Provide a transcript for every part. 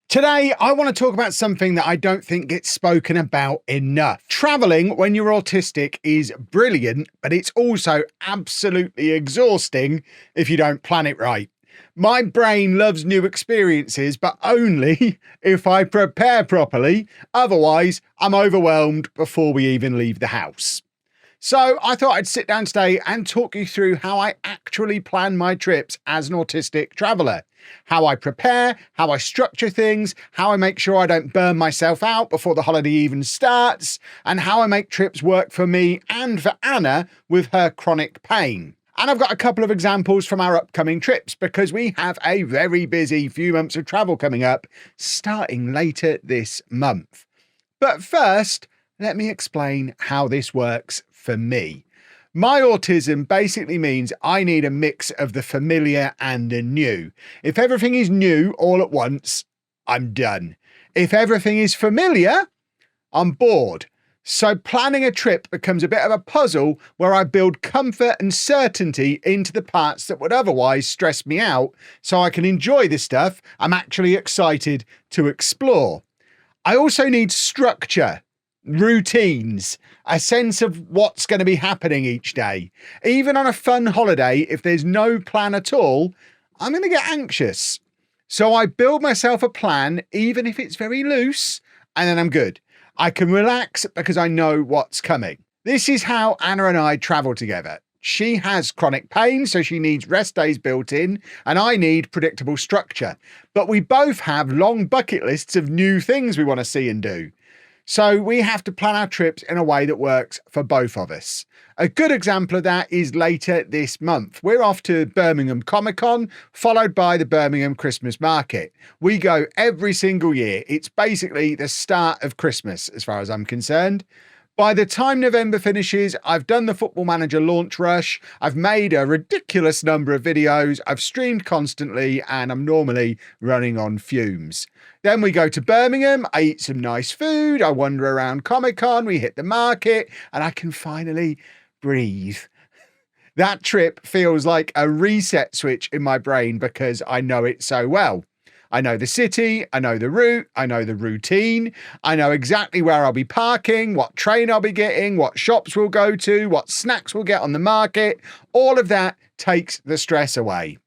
Today, I want to talk about something that I don't think gets spoken about enough. Traveling when you're autistic is brilliant, but it's also absolutely exhausting if you don't plan it right. My brain loves new experiences, but only if I prepare properly. Otherwise, I'm overwhelmed before we even leave the house. So I thought I'd sit down today and talk you through how I actually plan my trips as an autistic traveller. How I prepare, how I structure things, how I make sure I don't burn myself out before the holiday even starts, and how I make trips work for me and for Anna with her chronic pain. And I've got a couple of examples from our upcoming trips because we have a very busy few months of travel coming up, starting later this month. But first, let me explain how this works for me. My autism basically means I need a mix of the familiar and the new. If everything is new all at once, I'm done. If everything is familiar, I'm bored. So planning a trip becomes a bit of a puzzle where I build comfort and certainty into the parts that would otherwise stress me out so I can enjoy the stuff I'm actually excited to explore. I also need structure. Routines, a sense of what's going to be happening each day. Even on a fun holiday, if there's no plan at all, I'm going to get anxious. So I build myself a plan, even if it's very loose, and then I'm good. I can relax because I know what's coming. This is how Anna and I travel together. She has chronic pain, so she needs rest days built in, and I need predictable structure. But we both have long bucket lists of new things we want to see and do. So we have to plan our trips in a way that works for both of us. A good example of that is later this month. We're off to Birmingham Comic Con, followed by the Birmingham Christmas Market. We go every single year. It's basically the start of Christmas, as far as I'm concerned. By the time November finishes, I've done the Football Manager launch rush, I've made a ridiculous number of videos, I've streamed constantly, and I'm normally running on fumes. Then we go to Birmingham, I eat some nice food, I wander around Comic Con, we hit the market, and I can finally breathe. That trip feels like a reset switch in my brain because I know it so well. I know the city, I know the route, I know the routine, I know exactly where I'll be parking, what train I'll be getting, what shops we'll go to, what snacks we'll get on the market. All of that takes the stress away.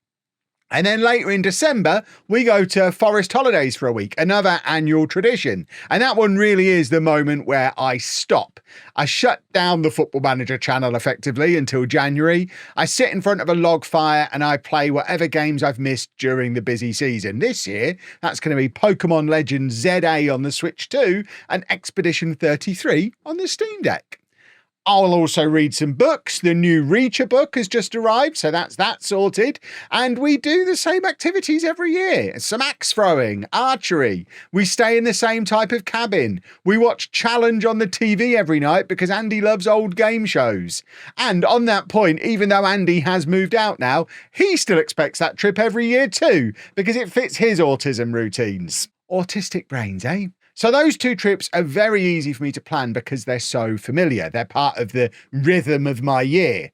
And then later in December, we go to Forest Holidays for a week, another annual tradition. And that one really is the moment where I stop. I shut down the Football Manager channel effectively until January. I sit in front of a log fire and I play whatever games I've missed during the busy season. This year, that's going to be Pokemon Legends ZA on the Switch 2 and Expedition 33 on the Steam Deck. I'll also read some books. The new Reacher book has just arrived, so that's that sorted. And we do the same activities every year. Some axe throwing, archery. We stay in the same type of cabin. We watch Challenge on the TV every night because Andy loves old game shows. And on that point, even though Andy has moved out now, he still expects that trip every year too, because it fits his autism routines. Autistic brains, eh? So those two trips are very easy for me to plan because they're so familiar. They're part of the rhythm of my year.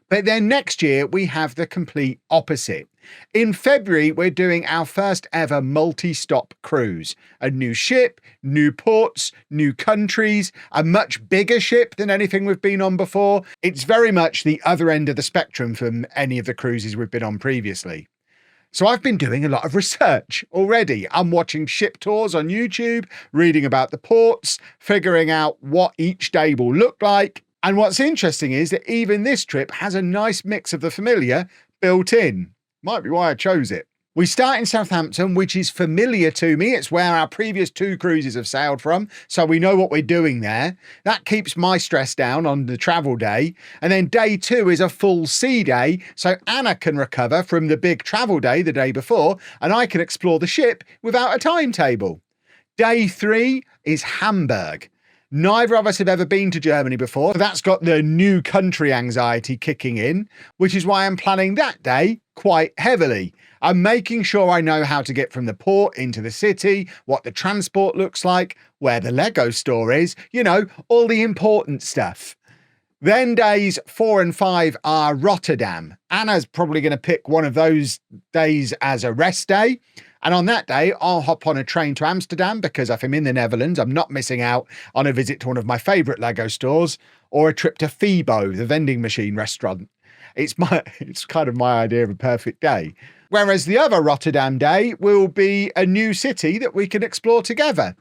But then next year, we have the complete opposite. In February, we're doing our first ever multi-stop cruise. A new ship, new ports, new countries, a much bigger ship than anything we've been on before. It's very much the other end of the spectrum from any of the cruises we've been on previously. So I've been doing a lot of research already. I'm watching ship tours on YouTube, reading about the ports, figuring out what each day will look like. And what's interesting is that even this trip has a nice mix of the familiar built in. Might be why I chose it. We start in Southampton, which is familiar to me. It's where our previous two cruises have sailed from, so we know what we're doing there. That keeps my stress down on the travel day. And then day 2 is a full sea day, so Anna can recover from the big travel day the day before, and I can explore the ship without a timetable. Day 3 is Hamburg. Neither of us have ever been to Germany before, so that's got the new country anxiety kicking in, which is why I'm planning that day quite heavily. I'm making sure I know how to get from the port into the city, what the transport looks like, where the Lego store is, all the important stuff. Then days 4 and 5 are Rotterdam. Anna's probably going to pick one of those days as a rest day. And on that day, I'll hop on a train to Amsterdam because if I'm in the Netherlands, I'm not missing out on a visit to one of my favourite Lego stores or a trip to Fibo, the vending machine restaurant. It's kind of my idea of a perfect day. Whereas the other Rotterdam day will be a new city that we can explore together.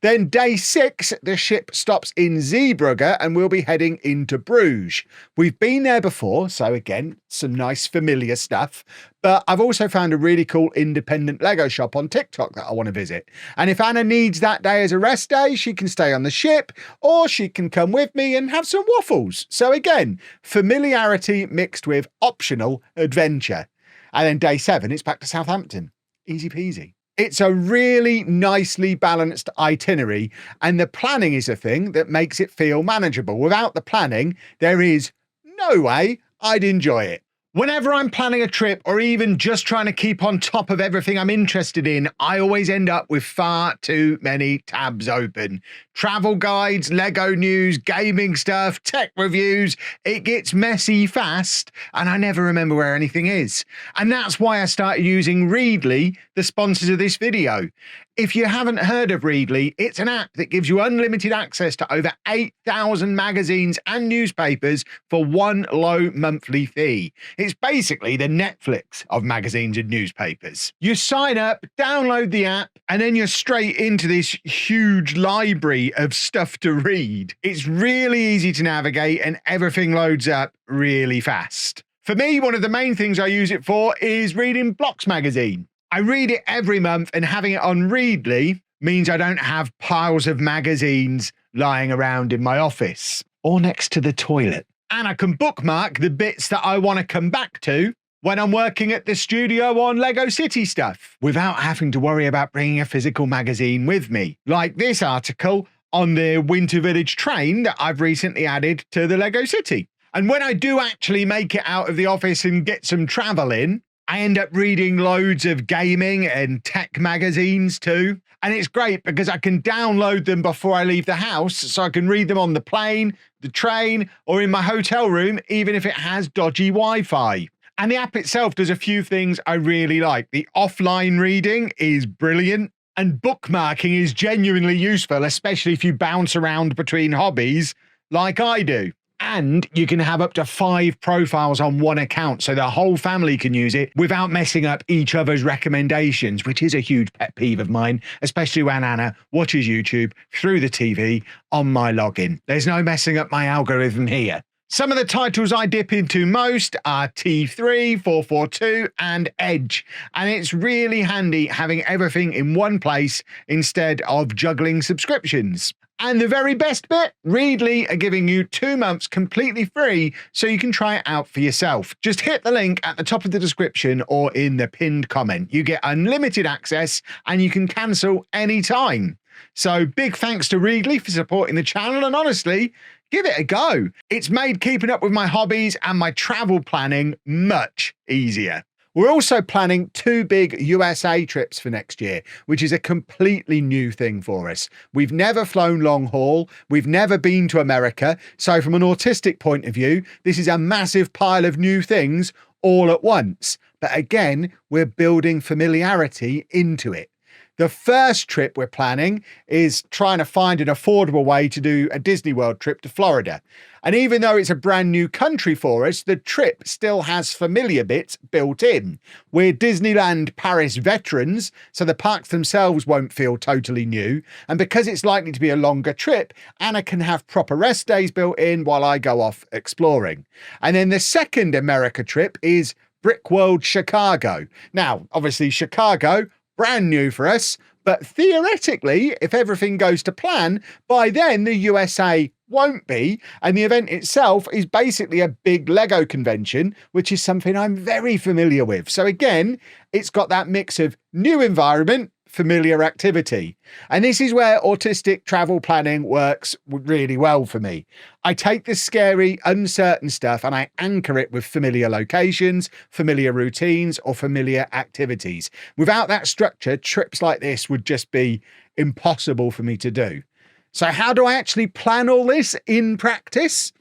Then day 6, the ship stops in Zeebrugge and we'll be heading into Bruges. We've been there before, so again, some nice familiar stuff. But I've also found a really cool independent Lego shop on TikTok that I want to visit. And if Anna needs that day as a rest day, she can stay on the ship or she can come with me and have some waffles. So again, familiarity mixed with optional adventure. And then day 7, it's back to Southampton. Easy peasy. It's a really nicely balanced itinerary, and the planning is a thing that makes it feel manageable. Without the planning, there is no way I'd enjoy it. Whenever I'm planning a trip or even just trying to keep on top of everything I'm interested in, I always end up with far too many tabs open. Travel guides, Lego news, gaming stuff, tech reviews. It gets messy fast and I never remember where anything is. And that's why I started using Readly, the sponsors of this video. If you haven't heard of Readly, it's an app that gives you unlimited access to over 8,000 magazines and newspapers for one low monthly fee. It's basically the Netflix of magazines and newspapers. You sign up, download the app, and then you're straight into this huge library of stuff to read. It's really easy to navigate and everything loads up really fast. For me, one of the main things I use it for is reading Blocks magazine. I read it every month, and having it on Readly means I don't have piles of magazines lying around in my office or next to the toilet. And I can bookmark the bits that I want to come back to when I'm working at the studio on Lego City stuff without having to worry about bringing a physical magazine with me. Like this article on the Winter Village train that I've recently added to the Lego City. And when I do actually make it out of the office and get some travel in, I end up reading loads of gaming and tech magazines too. And it's great because I can download them before I leave the house, so I can read them on the plane, the train, or in my hotel room, even if it has dodgy Wi-Fi. And the app itself does a few things I really like. The offline reading is brilliant, and bookmarking is genuinely useful, especially if you bounce around between hobbies like I do. And you can have up to 5 profiles on one account so the whole family can use it without messing up each other's recommendations, which is a huge pet peeve of mine, especially when Anna watches YouTube through the TV on my login. There's no messing up my algorithm here. Some of the titles I dip into most are T3, 442 and Edge, and it's really handy having everything in one place instead of juggling subscriptions. And the very best bit, Readly are giving you 2 months completely free so you can try it out for yourself. Just hit the link at the top of the description or in the pinned comment. You get unlimited access and you can cancel anytime. So big thanks to Readly for supporting the channel, and honestly, give it a go. It's made keeping up with my hobbies and my travel planning much easier. We're also planning 2 big USA trips for next year, which is a completely new thing for us. We've never flown long haul. We've never been to America. So from an autistic point of view, this is a massive pile of new things all at once. But again, we're building familiarity into it. The first trip we're planning is trying to find an affordable way to do a Disney World trip to Florida. And even though it's a brand new country for us, the trip still has familiar bits built in. We're Disneyland Paris veterans, so the parks themselves won't feel totally new. And because it's likely to be a longer trip, Anna can have proper rest days built in while I go off exploring. And then the second America trip is Brickworld Chicago. Now, obviously Chicago, brand new for us, but theoretically, if everything goes to plan, by then the USA won't be, and the event itself is basically a big Lego convention, which is something I'm very familiar with. So again, it's got that mix of new environment, familiar activity. And this is where autistic travel planning works really well for me. I take the scary, uncertain stuff and I anchor it with familiar locations, familiar routines, or familiar activities. Without that structure, trips like this would just be impossible for me to do. So how do I actually plan all this in practice?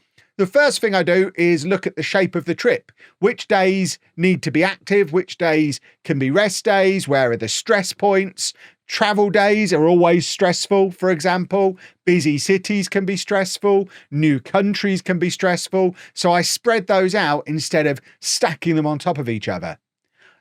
The first thing I do is look at the shape of the trip. Which days need to be active? Which days can be rest days? Where are the stress points? Travel days are always stressful, for example. Busy cities can be stressful. New countries can be stressful. So I spread those out instead of stacking them on top of each other.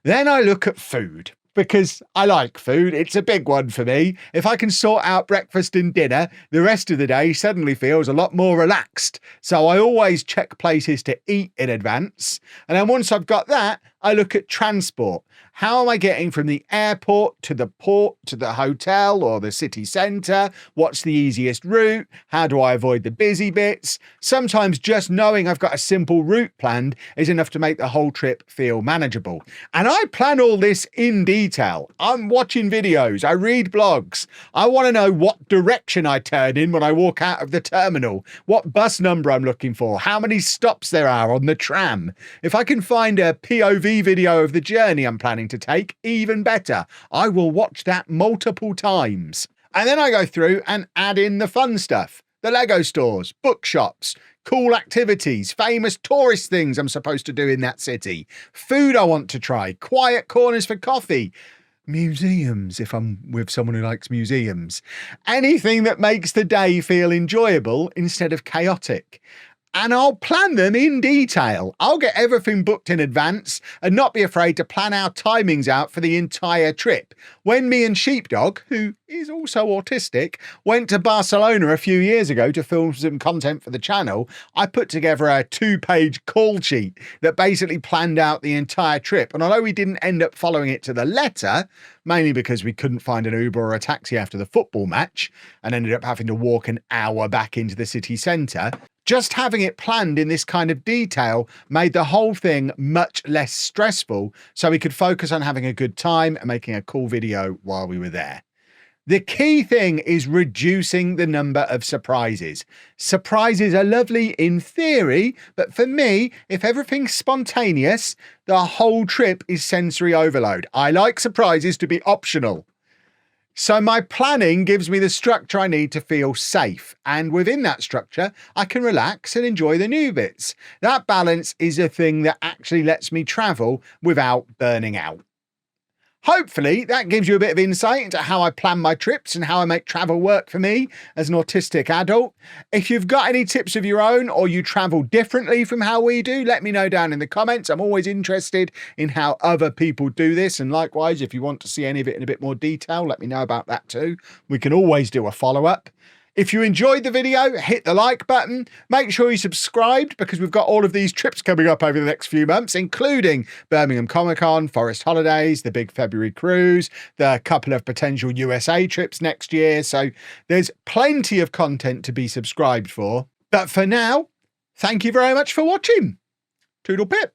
Then I look at food, because I like food. It's a big one for me. If I can sort out breakfast and dinner, the rest of the day suddenly feels a lot more relaxed. So I always check places to eat in advance. And then once I've got that, I look at transport. How am I getting from the airport to the port to the hotel or the city centre? What's the easiest route? How do I avoid the busy bits? Sometimes just knowing I've got a simple route planned is enough to make the whole trip feel manageable. And I plan all this in detail. I'm watching videos. I read blogs. I want to know what direction I turn in when I walk out of the terminal, what bus number I'm looking for, how many stops there are on the tram. If I can find a POV video of the journey I'm planning to take, even better. I will watch that multiple times. And then I go through and add in the fun stuff. The Lego stores, bookshops, cool activities, famous tourist things I'm supposed to do in that city, food I want to try, quiet corners for coffee, museums if I'm with someone who likes museums. Anything that makes the day feel enjoyable instead of chaotic. And I'll plan them in detail. I'll get everything booked in advance and not be afraid to plan our timings out for the entire trip. When me and Sheepdog, who is also autistic, went to Barcelona a few years ago to film some content for the channel, I put together a 2-page call sheet that basically planned out the entire trip. And although we didn't end up following it to the letter, mainly because we couldn't find an Uber or a taxi after the football match and ended up having to walk an hour back into the city centre, just having it planned in this kind of detail made the whole thing much less stressful, so we could focus on having a good time and making a cool video while we were there. The key thing is reducing the number of surprises. Surprises are lovely in theory, but for me, if everything's spontaneous, the whole trip is sensory overload. I like surprises to be optional. So my planning gives me the structure I need to feel safe. And within that structure, I can relax and enjoy the new bits. That balance is a thing that actually lets me travel without burning out. Hopefully that gives you a bit of insight into how I plan my trips and how I make travel work for me as an autistic adult. If you've got any tips of your own or you travel differently from how we do, let me know down in the comments. I'm always interested in how other people do this. And likewise, if you want to see any of it in a bit more detail, let me know about that too. We can always do a follow-up. If you enjoyed the video, hit the like button. Make sure you subscribed because we've got all of these trips coming up over the next few months, including Birmingham Comic Con, Forest Holidays, the big February cruise, the couple of potential USA trips next year. So there's plenty of content to be subscribed for. But for now, thank you very much for watching. Toodle pip.